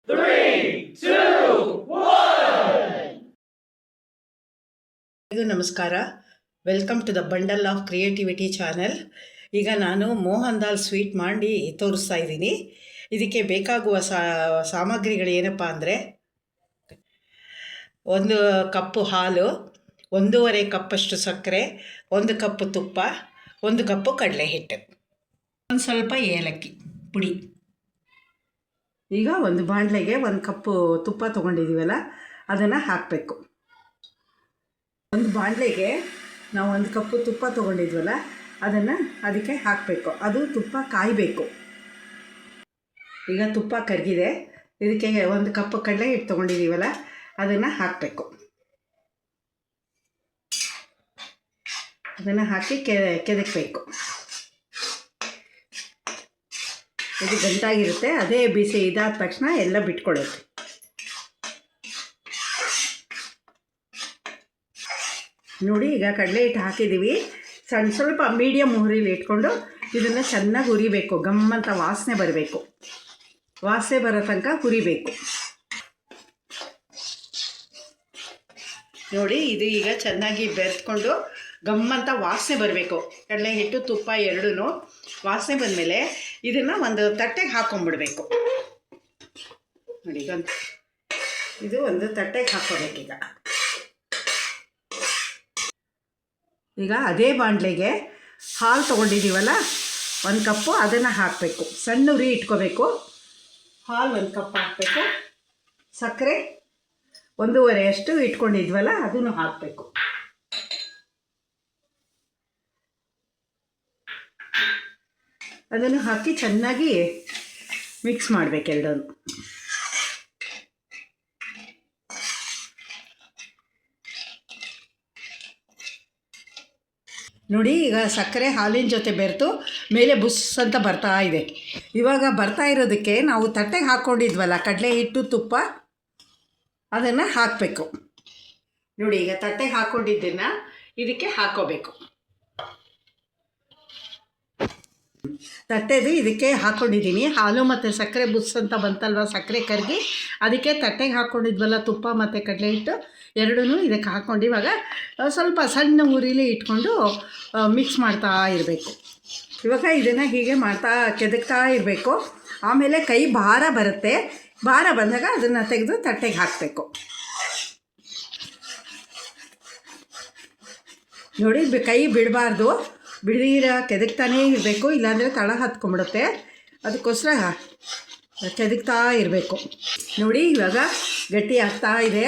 3, 2, 1. ನಮಸ್ಕಾರ, welcome to the bundle of creativity channel. ಈಗ ನಾನು ಮೋಹನ್ ದಾಲ್ ಸ್ವೀಟ್ ಮಾಡಿ ತೋರಿಸ್ತಾ ಇದ್ದೀನಿ. ಇದಕ್ಕೆ ಬೇಕಾಗುವ ಸಾಮಗ್ರಿಗಳು ಏನಪ್ಪ ಅಂದರೆ, 1 ಕಪ್ಪು ಹಾಲು, 1.5 ಕಪ್ಪಷ್ಟು ಸಕ್ಕರೆ, 1 ಕಪ್ ತುಪ್ಪ, 1 ಕಪ್ಪು ಕಡಲೆ ಹಿಟ್ಟು, ಒಂದು ಸ್ವಲ್ಪ ಏಲಕ್ಕಿ ಪುಡಿ. ಈಗ ಒಂದು ಬಾಣಲೆಗೆ 1 ಕಪ್ಪು ತುಪ್ಪ ತೊಗೊಂಡಿದ್ದೀವಲ್ಲ ಅದನ್ನು ಹಾಕಬೇಕು. ಒಂದು ಬಾಣಲೆಗೆ ನಾವು 1 ಕಪ್ಪು ತುಪ್ಪ ತೊಗೊಂಡಿದ್ವಲ್ಲ ಅದನ್ನು ಅದಕ್ಕೆ ಹಾಕಬೇಕು. ಅದು ತುಪ್ಪ ಕಾಯಬೇಕು. ಈಗ ತುಪ್ಪ ಕರಗಿದೆ. ಇದಕ್ಕೆ 1 ಕಪ್ ಕಡಲೆ ಹಿಟ್ಟು ತೊಗೊಂಡಿದ್ದೀವಲ್ಲ ಅದನ್ನು ಹಾಕಬೇಕು. ಅದನ್ನು ಹಾಕಿ ಕೆದಕಬೇಕು. ಇದು ಗಂಟಾಗಿರುತ್ತೆ. ಅದೇ ಬಿಸಿ ಇದಾದ ತಕ್ಷಣ ಎಲ್ಲ ಬಿಟ್ಕೊಳ್ಳುತ್ತೆ. ನೋಡಿ, ಈಗ ಕಡಲೆ ಹಿಟ್ಟು ಹಾಕಿದ್ದೀವಿ. ಸ್ವಲ್ಪ ಮೀಡಿಯಮ್ ಉರಿಲಿ ಇಟ್ಕೊಂಡು ಇದನ್ನು ಚೆನ್ನಾಗಿ ಹುರಿಬೇಕು. ಗಮ್ಮಂತ ವಾಸನೆ ಬರಬೇಕು. ವಾಸನೆ ಬರೋ ತನಕ ಹುರಿಬೇಕು. ನೋಡಿ, ಇದು ಈಗ ಚೆನ್ನಾಗಿ ಬೆರೆಸ್ಕೊಂಡು ಗಮ್ಮಂತ ವಾಸನೆ ಬರಬೇಕು. ಕಡಲೆ ಹಿಟ್ಟು ತುಪ್ಪ ಎರಡೂ ವಾಸನೆ ಬಂದಮೇಲೆ ಇದನ್ನು ಒಂದು ತಟ್ಟೆಗೆ ಹಾಕ್ಕೊಂಬಿಡ್ಬೇಕು. ನೋಡಿ, ಇದು ಒಂದು ತಟ್ಟೆಗೆ ಹಾಕ್ಕೋಬೇಕೀಗ. ಈಗ ಅದೇ ಬಾಣಲೆಗೆ ಹಾಲು ತೊಗೊಂಡಿದ್ದೀವಲ್ಲ 1 ಕಪ್ಪು ಅದನ್ನು ಹಾಕಬೇಕು. ಸಣ್ಣ ಉರಿ ಇಟ್ಕೋಬೇಕು. ಹಾಲು 1 ಕಪ್ ಹಾಕಬೇಕು. ಸಕ್ಕರೆ 1.5 ಅಷ್ಟು ಇಟ್ಕೊಂಡಿದ್ವಲ್ಲ ಅದನ್ನು ಹಾಕಬೇಕು. ಅದನ್ನು ಹಾಕಿ ಚೆನ್ನಾಗಿ ಮಿಕ್ಸ್ ಮಾಡಬೇಕು ಎರಡನ್ನು. ನೋಡಿ, ಈಗ ಸಕ್ಕರೆ ಹಾಲಿನ ಜೊತೆ ಬೆರೆತು ಮೇಲೆ ಬುಸ್ ಅಂತ ಬರ್ತಾ ಇದೆ. ಇವಾಗ ಬರ್ತಾ ಇರೋದಕ್ಕೆ ನಾವು ತಟ್ಟೆಗೆ ಹಾಕ್ಕೊಂಡಿದ್ವಲ್ಲ ಕಡಲೆ ಹಿಟ್ಟು ತುಪ್ಪ ಅದನ್ನು ಹಾಕಬೇಕು. ನೋಡಿ, ಈಗ ತಟ್ಟೆಗೆ ಹಾಕ್ಕೊಂಡಿದ್ದನ್ನು ಇದಕ್ಕೆ ಹಾಕ್ಕೋಬೇಕು. ತಟ್ಟೆದು ಇದಕ್ಕೆ ಹಾಕ್ಕೊಂಡಿದ್ದೀನಿ. ಹಾಲು ಮತ್ತು ಸಕ್ಕರೆ ಬುಸ್ ಅಂತ ಬಂತಲ್ವ, ಸಕ್ಕರೆ ಕರಗಿ ಅದಕ್ಕೆ ತಟ್ಟೆಗೆ ಹಾಕ್ಕೊಂಡಿದ್ವಲ್ಲ ತುಪ್ಪ ಮತ್ತು ಕಡಲೆ ಹಿಟ್ಟು ಎರಡೂ ಇದಕ್ಕೆ ಹಾಕ್ಕೊಂಡು ಇವಾಗ ಸ್ವಲ್ಪ ಸಣ್ಣ ಉರಿಲಿ ಇಟ್ಕೊಂಡು ಮಿಕ್ಸ್ ಮಾಡ್ತಾ ಇರಬೇಕು. ಇವಾಗ ಇದನ್ನು ಹೀಗೆ ಮಾಡ್ತಾ ಕೆದಕ್ತಾ ಇರಬೇಕು. ಆಮೇಲೆ ಕೈ ಭಾರ ಬರುತ್ತೆ. ಭಾರ ಬಂದಾಗ ಅದನ್ನು ತೆಗೆದು ತಟ್ಟೆಗೆ ಹಾಕಬೇಕು. ನೋಡಿ, ಕೈ ಬಿಡಬಾರ್ದು. ಬಿಡದಿರ ಕೆದಕ್ತಾನೇ ಇರಬೇಕು, ಇಲ್ಲಾಂದರೆ ತಳ ಹತ್ಕೊಂಡ್ಬಿಡುತ್ತೆ. ಅದಕ್ಕೋಸ್ಕರ ಕೆದಕ್ತಾ ಇರಬೇಕು. ನೋಡಿ, ಇವಾಗ ಗಟ್ಟಿ ಆಗ್ತಾ ಇದೆ.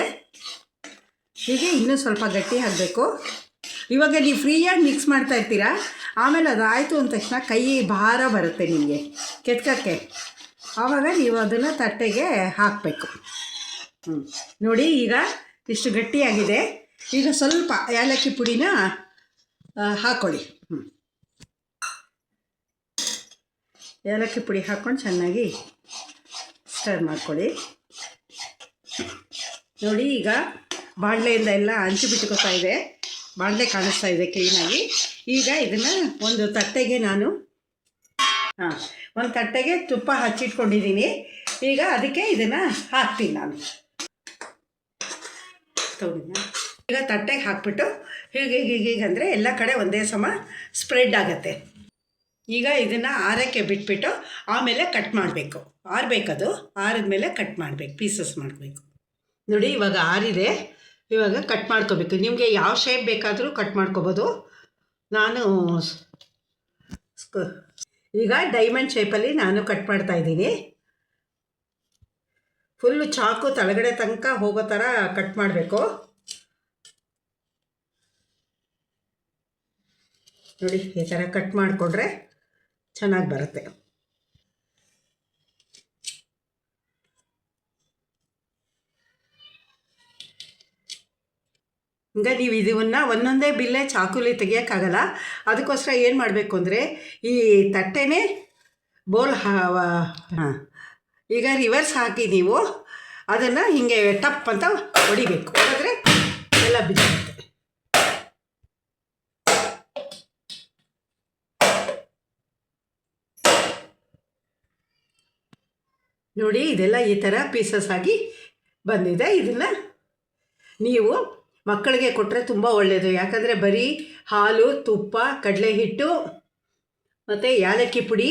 ಹೀಗೆ ಇನ್ನೂ ಸ್ವಲ್ಪ ಗಟ್ಟಿ ಆಗಬೇಕು. ಇವಾಗ ನೀವು ಫ್ರೀಯಾಗಿ ಮಿಕ್ಸ್ ಮಾಡ್ತಾ ಇರ್ತೀರಾ. ಆಮೇಲೆ ಅದಾಯಿತು ಅಂದ ತಕ್ಷಣ ಕೈ ಭಾರ ಬರುತ್ತೆ ನಿಮಗೆ ಕೆತ್ಕೋಕ್ಕೆ. ಆವಾಗ ನೀವು ಅದನ್ನು ತಟ್ಟೆಗೆ ಹಾಕಬೇಕು. ನೋಡಿ, ಈಗ ಇಷ್ಟು ಗಟ್ಟಿಯಾಗಿದೆ. ಈಗ ಸ್ವಲ್ಪ ಏಲಕ್ಕಿ ಪುಡಿನ ಹಾಕ್ಕೊಳ್ಳಿ. ಏಲಕ್ಕಿ ಪುಡಿ ಹಾಕ್ಕೊಂಡು ಚೆನ್ನಾಗಿ ಸ್ಟರ್ ಮಾಡ್ಕೊಳ್ಳಿ. ನೋಡಿ, ಈಗ ಬಾಣಲೆಯಿಂದ ಎಲ್ಲ ಹಂಚು ಬಿಟ್ಕೋತಾ ಇದೆ. ಬಾಣಲೆ ಕಾಣಿಸ್ತಾ ಇದೆ ಕ್ಲೀನಾಗಿ. ಈಗ ಇದನ್ನು ಒಂದು ತಟ್ಟೆಗೆ ನಾನು ಒಂದು ತಟ್ಟೆಗೆ ತುಪ್ಪ ಹಚ್ಚಿಟ್ಕೊಂಡಿದ್ದೀನಿ. ಈಗ ಅದಕ್ಕೆ ಇದನ್ನು ಹಾಕ್ತೀನಿ ನಾನು. ಈಗ ತಟ್ಟೆಗೆ ಹಾಕ್ಬಿಟ್ಟು ಹೀಗೆ ಅಂದರೆ ಎಲ್ಲ ಕಡೆ ಒಂದೇ ಸಮ ಸ್ಪ್ರೆಡ್ ಆಗುತ್ತೆ. ಈಗ ಇದನ್ನು ಆರಕ್ಕೆ ಬಿಟ್ಬಿಟ್ಟು ಆಮೇಲೆ ಕಟ್ ಮಾಡಬೇಕು. ಆರಬೇಕದು. ಆರಿದ್ಮೇಲೆ ಕಟ್ ಮಾಡಬೇಕು, ಪೀಸಸ್ ಮಾಡಬೇಕು. ನೋಡಿ, ಇವಾಗ ಆರಿದೆ. ಇವಾಗ ಕಟ್ ಮಾಡ್ಕೋಬೇಕು. ನಿಮಗೆ ಯಾವ ಶೇಪ್ ಬೇಕಾದರೂ ಕಟ್ ಮಾಡ್ಕೋಬೋದು. ನಾನು ಈಗ ಡೈಮಂಡ್ ಶೇಪಲ್ಲಿ ನಾನು ಕಟ್ ಮಾಡ್ತಾಯಿದ್ದೀನಿ. ಫುಲ್ಲು ಚಾಕು ತಳಗಡೆ ತನಕ ಹೋಗೋ ಥರ ಕಟ್ ಮಾಡಬೇಕು. ನೋಡಿ, ಈ ಥರ ಕಟ್ ಮಾಡಿಕೊಂಡ್ರೆ ಚೆನ್ನಾಗಿ ಬರುತ್ತೆ. ಈಗ ನೀವು ಇದನ್ನು ಒಂದೊಂದೇ ಬಿಲ್ಲೆ ಚಾಕುಲಿ ತೆಗಿಯೋಕ್ಕಾಗಲ್ಲ. ಅದಕ್ಕೋಸ್ಕರ ಏನು ಮಾಡಬೇಕು ಅಂದರೆ ಈ ತಟ್ಟೆನೇ ಬೋಲ್ ಈಗ ರಿವರ್ಸ್ ಹಾಕಿ ನೀವು ಅದನ್ನು ಹೀಗೆ ಟಪ್ ಅಂತ ಹೊಡಿಬೇಕು. ಹೊಡೆದ್ರೆ ಎಲ್ಲ ಬಿದ್ದುತ್ತೆ. ನೋಡಿ ಇದೆಲ್ಲ ಈ ಥರ ಪೀಸಸ್ ಆಗಿ ಬಂದಿದೆ. ಇದನ್ನು ನೀವು ಮಕ್ಕಳಿಗೆ ಕೊಟ್ಟರೆ ತುಂಬ ಒಳ್ಳೆಯದು. ಯಾಕಂದರೆ ಬರೀ ಹಾಲು, ತುಪ್ಪ, ಕಡಲೆ ಹಿಟ್ಟು ಮತ್ತು ಯಾಲಕ್ಕಿ ಪುಡಿ,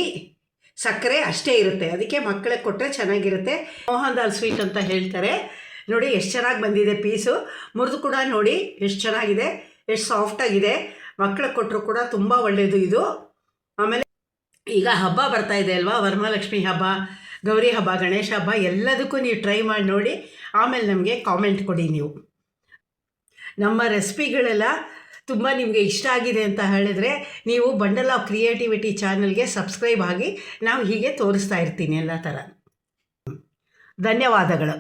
ಸಕ್ಕರೆ ಅಷ್ಟೇ ಇರುತ್ತೆ. ಅದಕ್ಕೆ ಮಕ್ಕಳಿಗೆ ಕೊಟ್ಟರೆ ಚೆನ್ನಾಗಿರುತ್ತೆ. ಮೋಹನ್ ದಾಲ್ ಸ್ವೀಟ್ ಅಂತ ಹೇಳ್ತಾರೆ. ನೋಡಿ ಎಷ್ಟು ಚೆನ್ನಾಗಿ ಬಂದಿದೆ ಪೀಸು. ಮುರಿದು ಕೂಡ ನೋಡಿ ಎಷ್ಟು ಚೆನ್ನಾಗಿದೆ, ಎಷ್ಟು ಸಾಫ್ಟಾಗಿದೆ. ಮಕ್ಕಳಿಗೆ ಕೊಟ್ಟರು ಕೂಡ ತುಂಬ ಒಳ್ಳೆಯದು ಇದು. ಆಮೇಲೆ ಈಗ ಹಬ್ಬ ಬರ್ತಾ ಇದೆ ಅಲ್ವಾ, ವರಮಹಾಲಕ್ಷ್ಮಿ ಹಬ್ಬ, ಗೌರಿ ಹಬ್ಬ, ಗಣೇಶ ಹಬ್ಬ, ಎಲ್ಲದಕ್ಕೂ ನೀವು ಟ್ರೈ ಮಾಡಿ ನೋಡಿ. ಆಮೇಲೆ ನಮಗೆ ಕಾಮೆಂಟ್ ಕೊಡಿ. ನೀವು ನಮ್ಮ ರೆಸಿಪಿಗಳೆಲ್ಲ ತುಂಬ ನಿಮಗೆ ಇಷ್ಟ ಆಗಿದೆ ಅಂತ ಹೇಳಿದರೆ ನೀವು ಬಂಡಲ್ ಆಫ್ ಕ್ರಿಯೇಟಿವಿಟಿ ಚಾನಲ್ಗೆ ಸಬ್ಸ್ಕ್ರೈಬ್ ಆಗಿ. ನಾವು ಹೀಗೆ ತೋರಿಸ್ತಾ ಇರ್ತೀನಿ ಎಲ್ಲ ಥರ. ಧನ್ಯವಾದಗಳು.